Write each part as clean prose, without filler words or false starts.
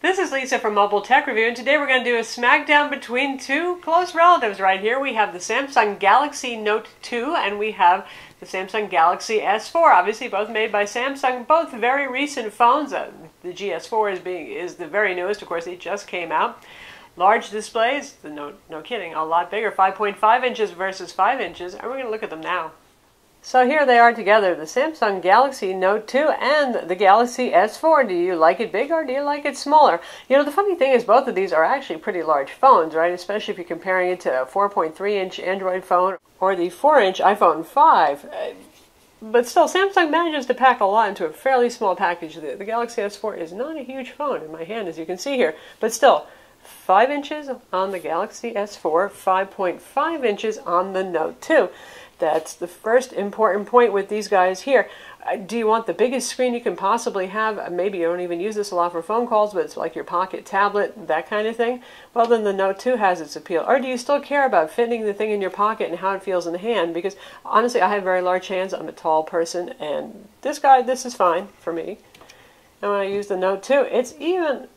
This is Lisa from Mobile Tech Review, and today we're going to do a smackdown between two close relatives right here. We have the Samsung Galaxy Note 2 and we have the Samsung Galaxy S4. Obviously both made by Samsung, both very recent phones. The GS4 is the very newest, of course, it just came out. Large displays, no kidding, a lot bigger, 5.5 inches versus 5 inches, and we're going to look at them now. So here they are together, the Samsung Galaxy Note 2 and the Galaxy S4. Do you like it big or do you like it smaller? You know, the funny thing is both of these are actually pretty large phones, right? Especially if you're comparing it to a 4.3-inch Android phone or the 4-inch iPhone 5. But still, Samsung manages to pack a lot into a fairly small package. The Galaxy S4 is not a huge phone in my hand, as you can see here. But still, 5 inches on the Galaxy S4, 5.5 inches on the Note 2. That's the first important point with these guys here. Do you want the biggest screen you can possibly have? Maybe you don't even use this a lot for phone calls, but it's like your pocket tablet, that kind of thing. Well, then the Note 2 has its appeal. Or do you still care about fitting the thing in your pocket and how it feels in the hand? Because honestly, I have very large hands. I'm a tall person, and this is fine for me. And when I use the Note 2, it's even...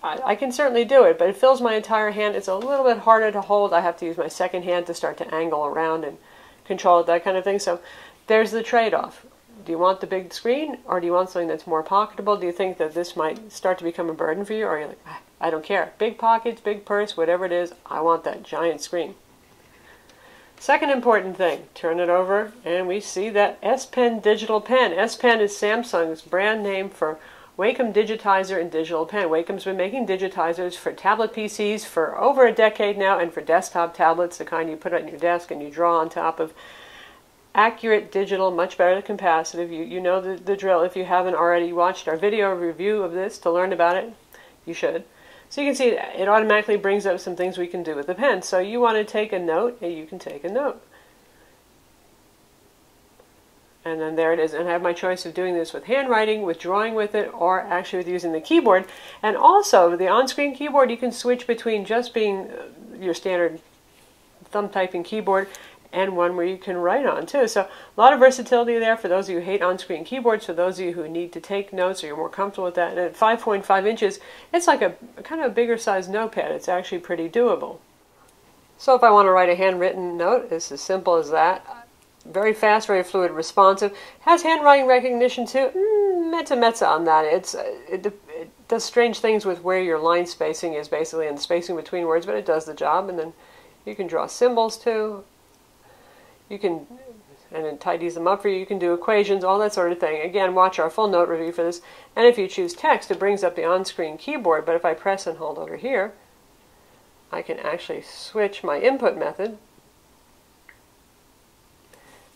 I can certainly do it, but it fills my entire hand. It's a little bit harder to hold. I have to use my second hand to start to angle around and control it, that kind of thing. So there's the trade-off. Do you want the big screen, or do you want something that's more pocketable? Do you think that this might start to become a burden for you, or are you like, I don't care. Big pockets, big purse, whatever it is, I want that giant screen. Second important thing, turn it over, and we see that S Pen digital pen. S Pen is Samsung's brand name for Wacom Digitizer and Digital Pen. Wacom's been making digitizers for tablet PCs for over a decade now, and for desktop tablets, the kind you put on your desk and you draw on top of. Accurate digital, much better than capacitive. You know the drill. If you haven't already watched our video review of this to learn about it, you should. So you can see it automatically brings up some things we can do with the pen. So you want to take a note, and you can take a note. And then there it is. And I have my choice of doing this with handwriting, with drawing with it, or actually with using the keyboard. And also, the on-screen keyboard, you can switch between just being your standard thumb typing keyboard and one where you can write on too. So a lot of versatility there for those of you who hate on-screen keyboards, for those of you who need to take notes or you're more comfortable with that. And at 5.5 inches, it's like a kind of a bigger size notepad. It's actually pretty doable. So if I want to write a handwritten note, it's as simple as that. Very fast, very fluid, responsive. Has handwriting recognition too. Mezza on that. It does strange things with where your line spacing is basically and the spacing between words, but it does the job. And then you can draw symbols too. You can, and it tidies them up for you. You can do equations, all that sort of thing. Again, watch our full note review for this. And if you choose text, it brings up the on-screen keyboard. But if I press and hold over here, I can actually switch my input method.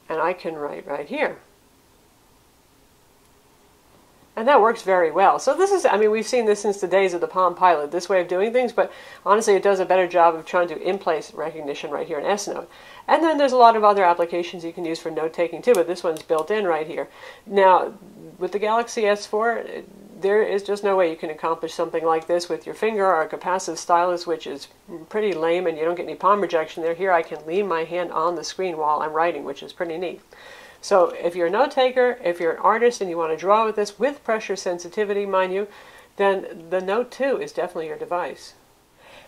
And I can write right here. And that works very well. So this is, I mean, we've seen this since the days of the Palm Pilot, this way of doing things, but honestly it does a better job of trying to in-place recognition right here in S Note. And then there's a lot of other applications you can use for note-taking too, but this one's built in right here. Now, with the Galaxy S4, there is just no way you can accomplish something like this with your finger or a capacitive stylus, which is pretty lame and you don't get any palm rejection there. Here I can lean my hand on the screen while I'm writing, which is pretty neat. So if you're a note taker, if you're an artist and you want to draw with this, with pressure sensitivity, mind you, then the Note 2 is definitely your device.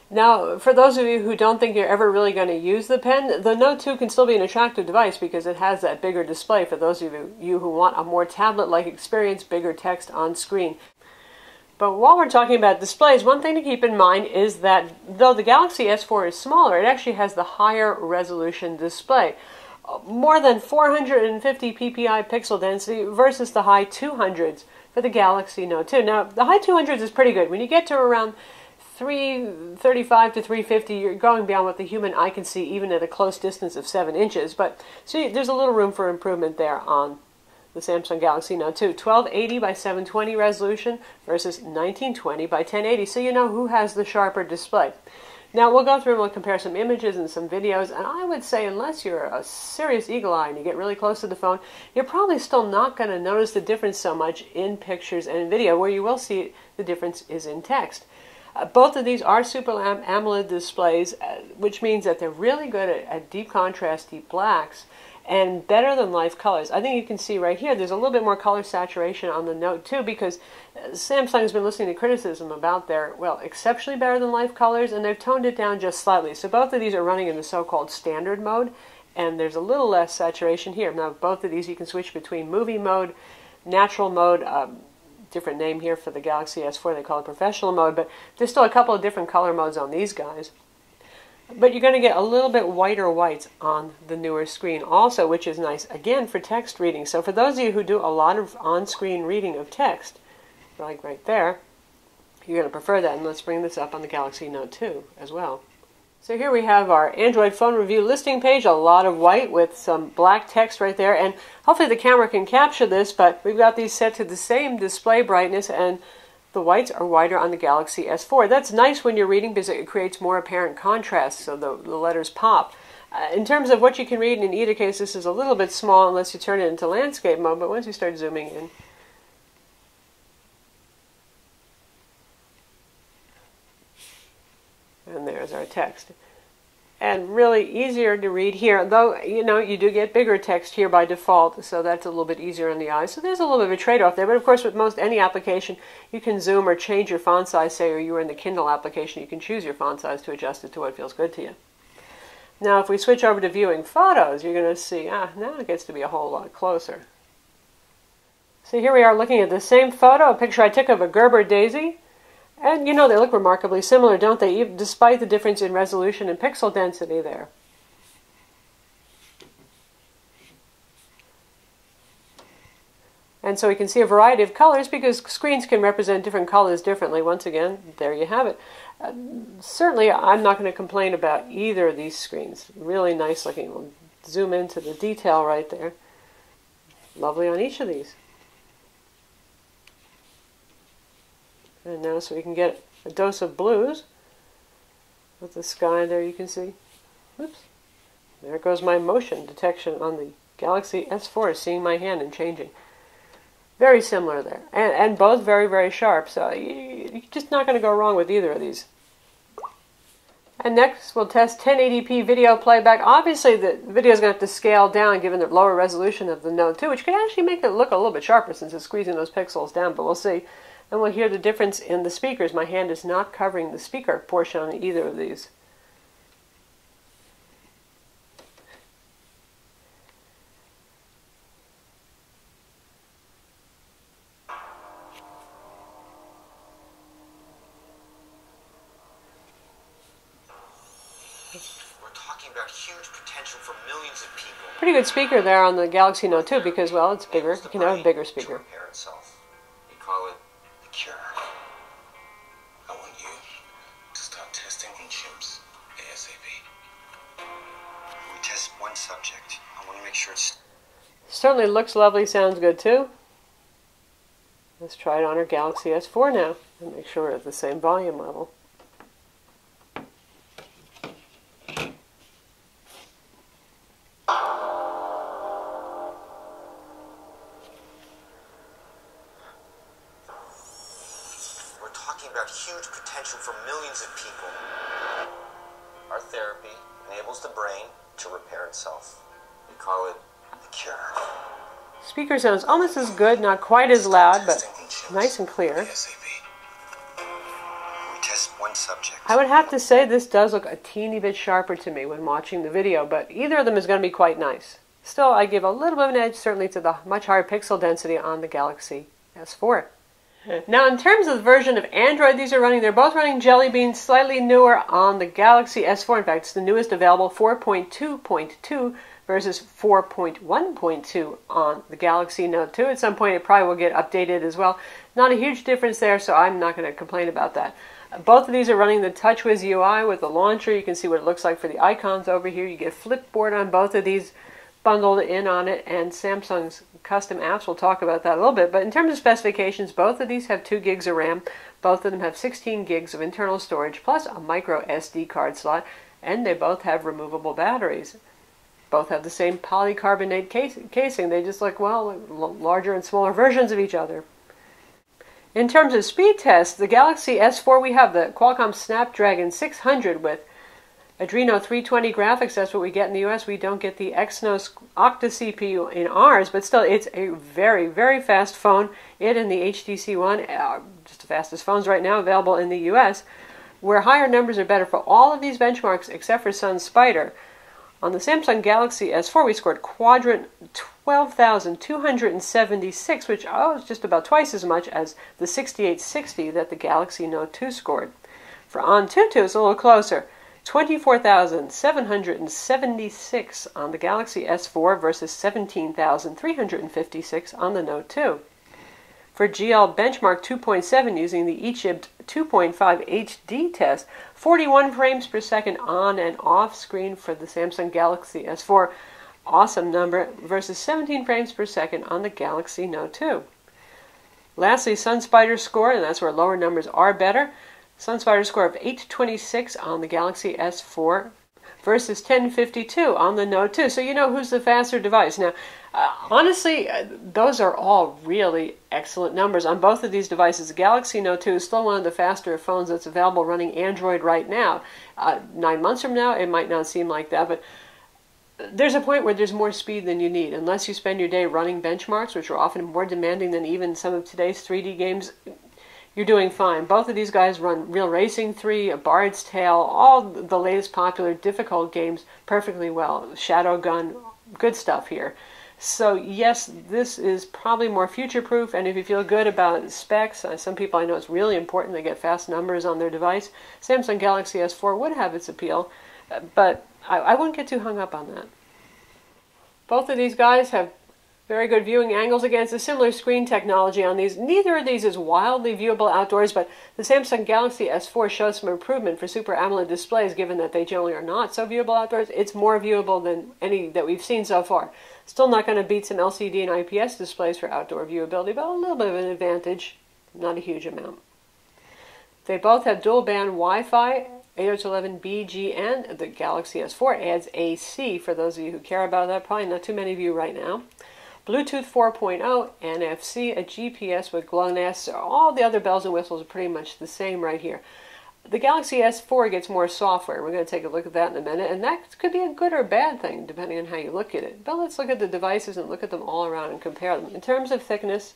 Now, for those of you who don't think you're ever really going to use the pen, the Note 2 can still be an attractive device because it has that bigger display for those of you who want a more tablet-like experience, bigger text on screen. But while we're talking about displays, one thing to keep in mind is that though the Galaxy S4 is smaller, it actually has the higher resolution display. More than 450 ppi pixel density versus the high 200s for the Galaxy Note 2. Now, the high 200s is pretty good. When you get to around 335 to 350, you're going beyond what the human eye can see, even at a close distance of 7 inches. But so there's a little room for improvement there on the Samsung Galaxy Note 2. 1280 by 720 resolution versus 1920 by 1080. So you know who has the sharper display. Now we'll go through and we'll compare some images and some videos, and I would say unless you're a serious eagle eye and you get really close to the phone, you're probably still not going to notice the difference so much in pictures and in video. Where you will see the difference is in text. Both of these are Super AMOLED displays, which means that they're really good at deep contrast, deep blacks, and better than life colors. I think you can see right here there's a little bit more color saturation on the Note 2 because Samsung has been listening to criticism about their, well, exceptionally better than life colors, and they've toned it down just slightly. So both of these are running in the so-called standard mode, and there's a little less saturation here. Now both of these you can switch between movie mode, natural mode, different name here for the Galaxy S4, they call it professional mode, but there's still a couple of different color modes on these guys. But you're going to get a little bit whiter whites on the newer screen also, which is nice, again, for text reading. So for those of you who do a lot of on-screen reading of text, like right there, you're going to prefer that. And let's bring this up on the Galaxy Note 2 as well. So here we have our Android phone review listing page, a lot of white with some black text right there. And hopefully the camera can capture this, but we've got these set to the same display brightness, and the whites are whiter on the Galaxy S4. That's nice when you're reading because it creates more apparent contrast, so the letters pop. In terms of what you can read in either case, this is a little bit small unless you turn it into landscape mode, but once you start zooming in, and there's our text. And really easier to read here, though, you know, you do get bigger text here by default, so that's a little bit easier on the eyes. So there's a little bit of a trade-off there, but of course with most any application, you can zoom or change your font size, say, or you were in the Kindle application, you can choose your font size to adjust it to what feels good to you. Now if we switch over to viewing photos, you're going to see, now it gets to be a whole lot closer. So here we are looking at the same photo, a picture I took of a Gerber daisy. And, you know, they look remarkably similar, don't they, even despite the difference in resolution and pixel density there. And so we can see a variety of colors because screens can represent different colors differently. Once again, there you have it. Certainly, I'm not going to complain about either of these screens. Really nice looking. We'll zoom into the detail right there. Lovely on each of these. And now so we can get a dose of blues with the sky there, you can see. Oops. There goes my motion detection on the Galaxy S4, seeing my hand and changing. Very similar there. And both very, very sharp. So you're just not going to go wrong with either of these. And next we'll test 1080p video playback. Obviously the video is going to have to scale down given the lower resolution of the Note 2, which could actually make it look a little bit sharper since it's squeezing those pixels down, but we'll see. And we'll hear the difference in the speakers. My hand is not covering the speaker portion on either of these. We're talking about huge potential for millions of people. Pretty good speaker there on the Galaxy Note 2 because, well, it's bigger. You can have a bigger speaker. We call it the cure. I want you to start testing on chimps ASAP. We test one subject. I want to make sure it's... Certainly looks lovely, sounds good too. Let's try it on our Galaxy S4 now and make sure we're at the same volume level. About huge potential for millions of people. Our therapy enables the brain to repair itself. We call it the cure. Speaker sounds almost as good, not quite as loud, but nice and clear. We test one subject. I would have to say this does look a teeny bit sharper to me when watching the video, but either of them is going to be quite nice. Still, I give a little bit of an edge certainly to the much higher pixel density on the Galaxy S4. Now, in terms of the version of Android these are running, they're both running Jelly Bean, slightly newer on the Galaxy S4. In fact, it's the newest available, 4.2.2 versus 4.1.2 on the Galaxy Note 2. At some point, it probably will get updated as well. Not a huge difference there, so I'm not going to complain about that. Both of these are running the TouchWiz UI with the launcher. You can see what it looks like for the icons over here. You get Flipboard on both of these bundled in on it, and Samsung's custom apps. We'll talk about that a little bit, but in terms of specifications, both of these have 2 gigs of RAM, both of them have 16 gigs of internal storage, plus a micro SD card slot, and they both have removable batteries. Both have the same polycarbonate casing. They just look, well, larger and smaller versions of each other. In terms of speed tests, the Galaxy S4, we have the Qualcomm Snapdragon 600 with Adreno 320 graphics, that's what we get in the US. We don't get the Exynos Octa CPU in ours, but still, it's a very, very fast phone. It and the HTC One are just the fastest phones right now available in the US, where higher numbers are better for all of these benchmarks except for Sunspider. On the Samsung Galaxy S4, we scored quadrant 12,276, which is just about twice as much as the 6860 that the Galaxy Note 2 scored. For Antutu, it's a little closer. 24,776 on the Galaxy S4 versus 17,356 on the Note 2. For GL Benchmark 2.7 using the eChip 2.5 HD test, 41 frames per second on and off screen for the Samsung Galaxy S4. Awesome number versus 17 frames per second on the Galaxy Note 2. Lastly, Sunspider score, and that's where lower numbers are better. Sunspider score of 826 on the Galaxy S4 versus 1052 on the Note 2. So you know who's the faster device. Now, honestly, those are all really excellent numbers on both of these devices. The Galaxy Note 2 is still one of the faster phones that's available running Android right now. 9 months from now, it might not seem like that, but there's a point where there's more speed than you need. Unless you spend your day running benchmarks, which are often more demanding than even some of today's 3D games, you're doing fine. Both of these guys run Real Racing 3, A Bard's Tale, all the latest popular difficult games perfectly well. Shadowgun, good stuff here. So yes, this is probably more future-proof, and if you feel good about specs, some people I know it's really important they get fast numbers on their device. Samsung Galaxy S4 would have its appeal, but I wouldn't get too hung up on that. Both of these guys have very good viewing angles. Again, it's a similar screen technology on these. Neither of these is wildly viewable outdoors, but the Samsung Galaxy S4 shows some improvement for Super AMOLED displays, given that they generally are not so viewable outdoors. It's more viewable than any that we've seen so far. Still not going to beat some LCD and IPS displays for outdoor viewability, but a little bit of an advantage, not a huge amount. They both have dual-band Wi-Fi, 802.11bgn. The Galaxy S4 adds AC, for those of you who care about that. Probably not too many of you right now. Bluetooth 4.0, NFC, a GPS with GLONASS. All the other bells and whistles are pretty much the same right here. The Galaxy S4 gets more software. We're going to take a look at that in a minute, and that could be a good or bad thing, depending on how you look at it. But let's look at the devices and look at them all around and compare them. In terms of thickness,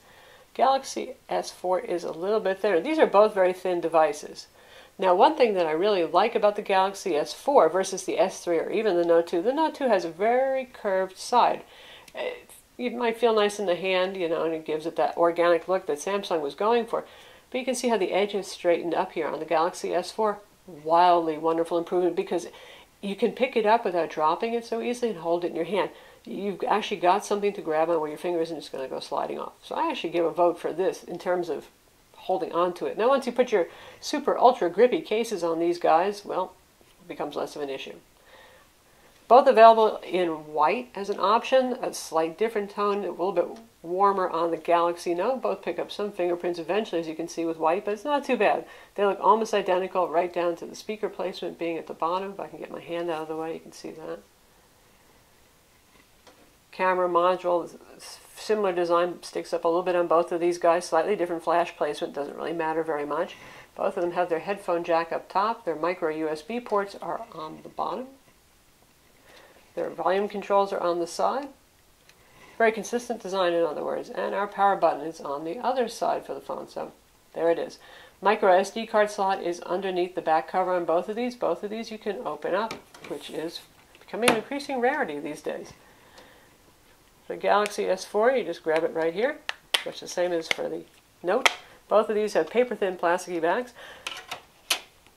Galaxy S4 is a little bit thinner. These are both very thin devices. Now, one thing that I really like about the Galaxy S4 versus the S3 or even the Note 2, the Note 2 has a very curved side. It might feel nice in the hand, you know, and it gives it that organic look that Samsung was going for. But you can see how the edge is straightened up here on the Galaxy S4. Wildly wonderful improvement because you can pick it up without dropping it so easily and hold it in your hand. You've actually got something to grab on where your finger isn't just going to go sliding off. So I actually give a vote for this in terms of holding on to it. Now once you put your super ultra grippy cases on these guys, well, it becomes less of an issue. Both available in white as an option, a slight different tone, a little bit warmer on the Galaxy Note. Both pick up some fingerprints eventually, as you can see with white, but it's not too bad. They look almost identical, right down to the speaker placement being at the bottom. If I can get my hand out of the way, you can see that. Camera module, similar design, sticks up a little bit on both of these guys. Slightly different flash placement, doesn't really matter very much. Both of them have their headphone jack up top. Their micro USB ports are on the bottom. Their volume controls are on the side. Very consistent design, in other words. And our power button is on the other side for the phone. So there it is. Micro SD card slot is underneath the back cover on both of these. Both of these you can open up, which is becoming an increasing rarity these days. For the Galaxy S4, you just grab it right here. Much the same as for the Note. Both of these have paper-thin plasticky bags.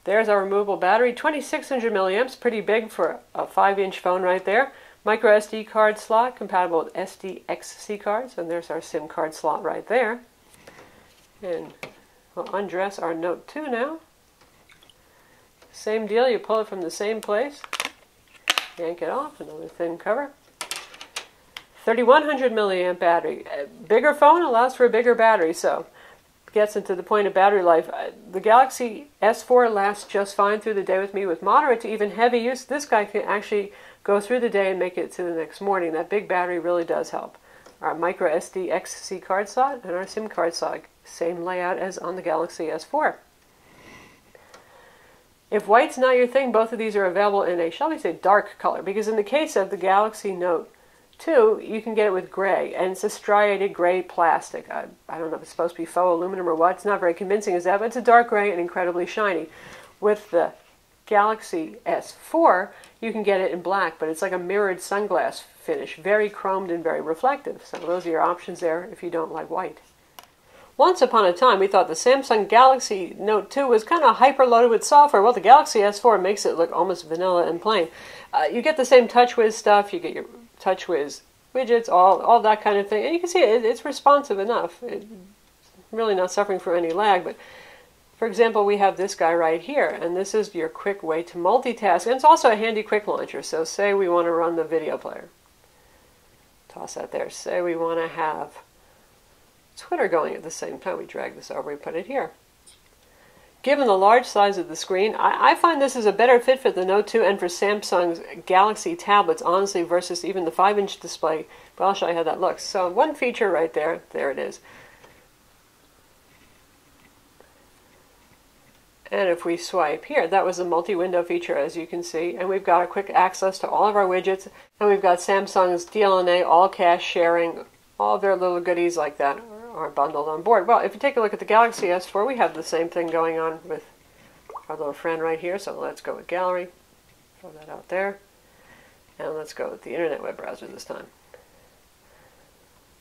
There's our removable battery, 2600 milliamps, pretty big for a 5-inch phone right there. Micro SD card slot, compatible with SDXC cards, and there's our SIM card slot right there. And we'll undress our Note 2 now. Same deal, you pull it from the same place, yank it off, another thin cover. 3100 milliamp battery. A bigger phone allows for a bigger battery, so gets into the point of battery life. The Galaxy S4 lasts just fine through the day with me with moderate to even heavy use. This guy can actually go through the day and make it to the next morning. That big battery really does help. Our micro SDXC card slot and our SIM card slot. Same layout as on the Galaxy S4. If white's not your thing, both of these are available in a, shall we say, dark color. Because in the case of the Galaxy Note 2, you can get it with gray, and it's a striated gray plastic. I don't know if it's supposed to be faux aluminum or what. It's not very convincing as that, but it's a dark gray and incredibly shiny. With the Galaxy S4, you can get it in black, but it's like a mirrored sunglass finish, very chromed and very reflective. So those are your options there if you don't like white. Once upon a time, we thought the Samsung Galaxy Note 2 was kind of hyper-loaded with software. Well, the Galaxy S4 makes it look almost vanilla and plain. You get the same TouchWiz stuff, you get your TouchWiz widgets, all that kind of thing. And you can see it's responsive enough. It's really not suffering from any lag, but for example, we have this guy right here, and this is your quick way to multitask. And it's also a handy quick launcher, so say we want to run the video player. Toss that there. Say we want to have Twitter going at the same time. We drag this over, we put it here. Given the large size of the screen, I find this is a better fit for the Note 2 and for Samsung's Galaxy tablets, honestly, versus even the 5-inch display. But I'll show you how that looks. So one feature right there it is. And if we swipe here, that was a multi-window feature, as you can see. And we've got a quick access to all of our widgets. And we've got Samsung's DLNA, all cache sharing, all their little goodies like that are bundled on board. Well, if you take a look at the Galaxy S4, we have the same thing going on with our little friend right here. So let's go with Gallery. Throw that out there. And let's go with the Internet web browser this time.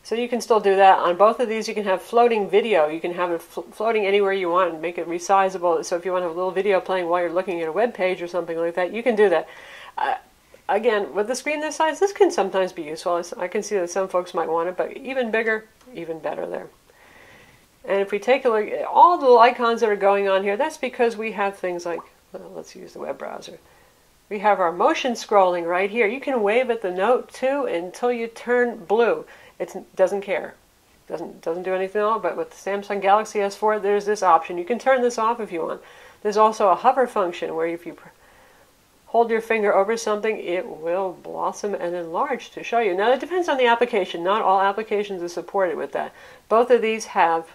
So you can still do that. On both of these, you can have floating video. You can have it floating anywhere you want and make it resizable. So if you want to have a little video playing while you're looking at a web page or something like that, you can do that. Again, with the screen this size, this can sometimes be useful. I can see that some folks might want it, but even bigger, even better there. And if we take a look at all the little icons that are going on here, that's because we have things like, well, let's use the web browser. We have our motion scrolling right here. You can wave at the Note 2 until you turn blue. It doesn't care. Doesn't do anything at all, but with the Samsung Galaxy S4, there's this option. You can turn this off if you want. There's also a hover function where if you hold your finger over something, it will blossom and enlarge to show you. Now, it depends on the application. Not all applications are supported with that. Both of these have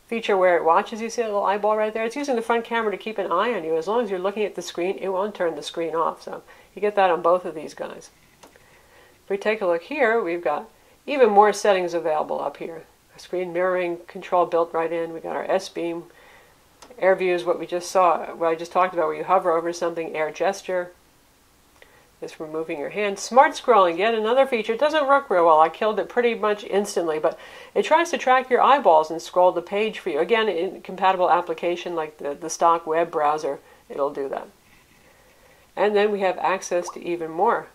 feature where it watches. You see a little eyeball right there? It's using the front camera to keep an eye on you. As long as you're looking at the screen, it won't turn the screen off. So you get that on both of these guys. If we take a look here, we've got even more settings available up here. A screen mirroring control built right in. We got our S-Beam. Air view is what we just saw, what I just talked about, where you hover over something. Air gesture is for moving your hand. Smart scrolling, yet another feature. It doesn't work real well. I killed it pretty much instantly, but it tries to track your eyeballs and scroll the page for you. Again, in compatible application like the stock web browser, it'll do that. And then we have access to even more.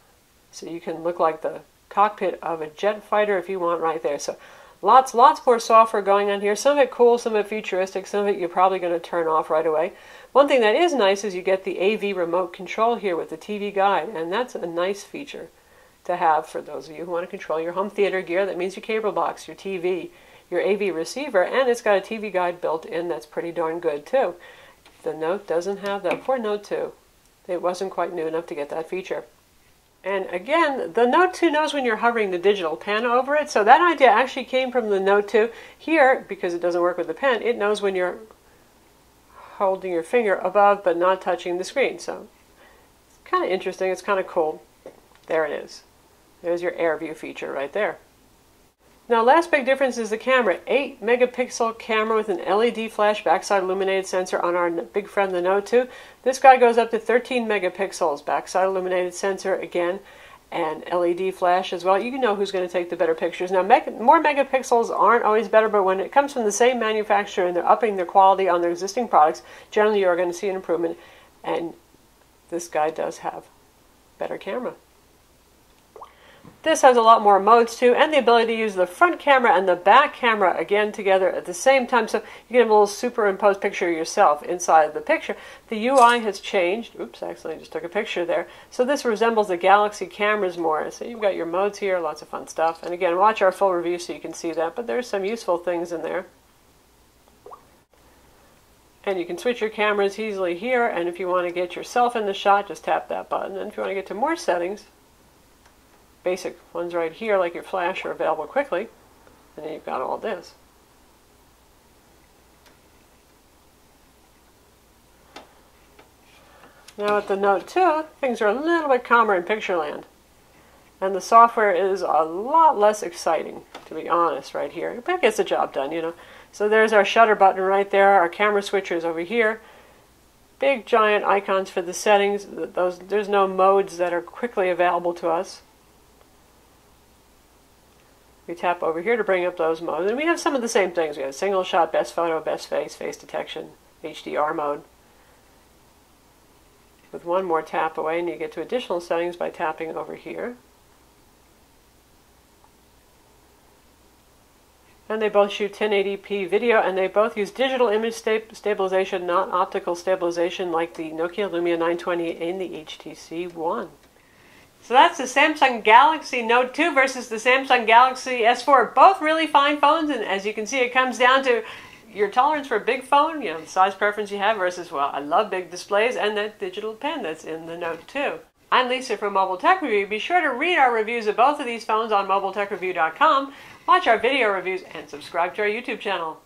So you can look like the cockpit of a jet fighter if you want right there. So lots more software going on here. Some of it cool, some of it futuristic, some of it you're probably going to turn off right away. One thing that is nice is you get the AV remote control here with the TV guide, and that's a nice feature to have for those of you who want to control your home theater gear. That means your cable box, your TV, your AV receiver, and it's got a TV guide built in that's pretty darn good too. The Note doesn't have that. Poor Note 2. It wasn't quite new enough to get that feature. And again, the Note 2 knows when you're hovering the digital pen over it, so that idea actually came from the Note 2. Here, because it doesn't work with the pen, it knows when you're holding your finger above but not touching the screen. So it's kind of interesting, it's kind of cool. There it is. There's your Air View feature right there. Now, last big difference is the camera. 8 megapixel camera with an LED flash backside illuminated sensor on our big friend, the Note 2. This guy goes up to 13 megapixels, backside illuminated sensor again, and LED flash as well. You know who's going to take the better pictures. Now, more megapixels aren't always better, but when it comes from the same manufacturer and they're upping their quality on their existing products, generally you are going to see an improvement, and this guy does have better camera. This has a lot more modes too, and the ability to use the front camera and the back camera again together at the same time, so you can have a little superimposed picture of yourself inside the picture. The UI has changed. Oops, I accidentally just took a picture there. So this resembles the Galaxy cameras more. So you've got your modes here, lots of fun stuff. And again, watch our full review so you can see that, but there's some useful things in there. And you can switch your cameras easily here, and if you want to get yourself in the shot, just tap that button. And if you want to get to more settings, basic ones right here, like your flash, are available quickly, and then you've got all this. Now with the Note 2, things are a little bit calmer in picture land. And the software is a lot less exciting, to be honest, right here. But it gets the job done, you know. So there's our shutter button right there, our camera switchers over here. Big giant icons for the settings. There's no modes that are quickly available to us. We tap over here to bring up those modes. And we have some of the same things. We have single shot, best photo, best face, face detection, HDR mode. With one more tap away, and you get to additional settings by tapping over here. And they both shoot 1080p video, and they both use digital image stabilization, not optical stabilization like the Nokia Lumia 920 and the HTC One. So that's the Samsung Galaxy Note 2 versus the Samsung Galaxy S4. Both really fine phones, and as you can see, it comes down to your tolerance for a big phone, you know, the size preference you have versus, well, I love big displays, and that digital pen that's in the Note 2. I'm Lisa from Mobile Tech Review. Be sure to read our reviews of both of these phones on MobileTechReview.com, watch our video reviews, and subscribe to our YouTube channel.